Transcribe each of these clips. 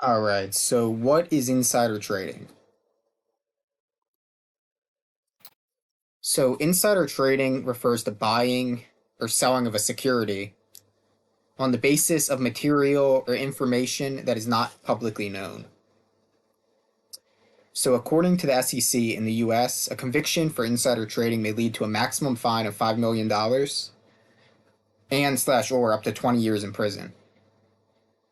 All right, so what is insider trading? So, insider trading refers to buying or selling of a security on the basis of material or information that is not publicly known. So, according to the SEC in the US, a conviction for insider trading may lead to a maximum fine of $5 million and slash or up to 20 years in prison.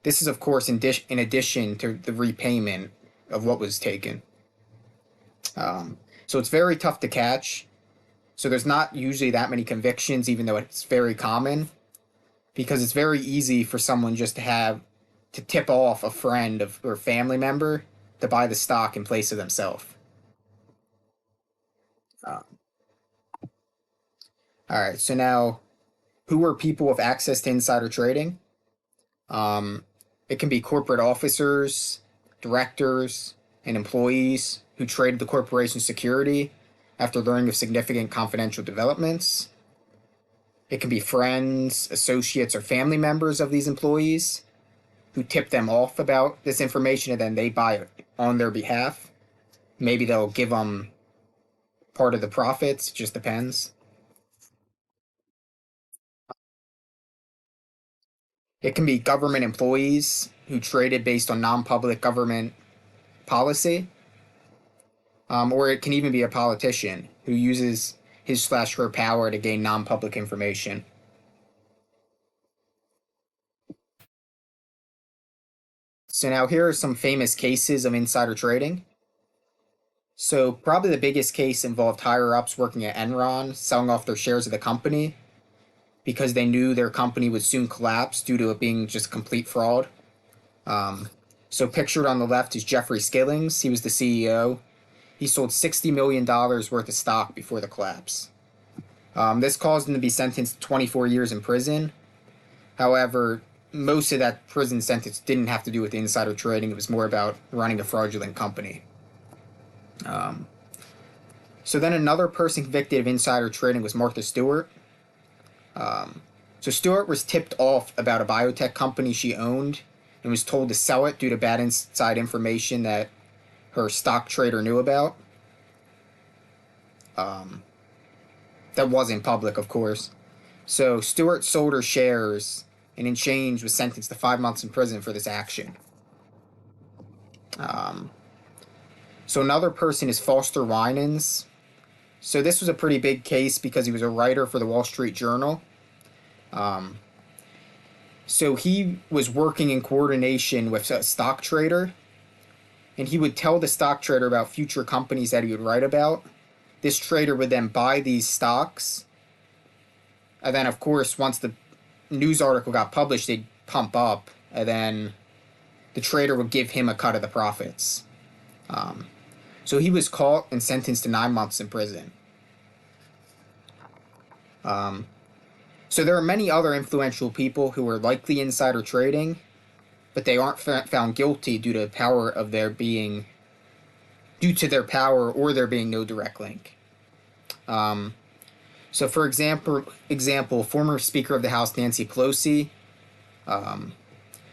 This is, of course, in addition to the repayment of what was taken. So, it's very tough to catch. So there's not usually that many convictions, even though it's very common, because it's very easy for someone just to tip off a friend or family member to buy the stock in place of themselves. Uh, all right, so now who are people with access to insider trading? Um, it can be corporate officers, directors, and employees who traded the corporation's security after learning of significant confidential developments. It can be friends, associates, or family members of these employees who tip them off about this information and then they buy it on their behalf. Maybe they'll give them part of the profits, it just depends. It can be government employees who traded based on non public government policy, or it can even be a politician who uses his slash her power to gain non public information. So, now here are some famous cases of insider trading. So, probably the biggest case involved higher ups working at Enron selling off their shares of the company because they knew their company would soon collapse due to it being just complete fraud. Um, so, pictured on the left is Jeffrey Skillings. He was the CEO. He sold $60 million worth of stock before the collapse. This caused him to be sentenced to 24 years in prison. However, most of that prison sentence didn't have to do with insider trading, it was more about running a fraudulent company. Um, so then another person convicted of insider trading was Martha Stewart. So Stewart was tipped off about a biotech company she owned and was told to sell it due to bad inside information that her stock trader knew about. Um, that wasn't public, of course. So Stewart sold her shares and in change was sentenced to 5 months in prison for this action. Um, so another person is Foster Winans. So this was a pretty big case because he was a writer for the Wall Street Journal. Um, so he was working in coordination with a stock trader, and he would tell the stock trader about future companies that he would write about. This trader would then buy these stocks, and then, of course, once the news article got published, they'd pump up, and then the trader would give him a cut of the profits. Um, so he was caught and sentenced to 9 months in prison. Um, so there are many other influential people who were likely insider trading, but they aren't found guilty due to their power or there being no direct link. Um, so, for example, former Speaker of the House Nancy Pelosi. Um,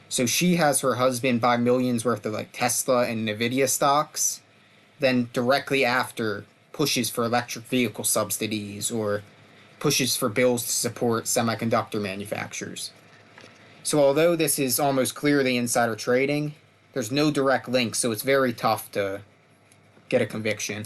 so she has her husband buy millions worth of like Tesla and Nvidia stocks, then directly after pushes for electric vehicle subsidies or pushes for bills to support semiconductor manufacturers. So although this is almost clearly insider trading, there's no direct link, so it's very tough to get a conviction.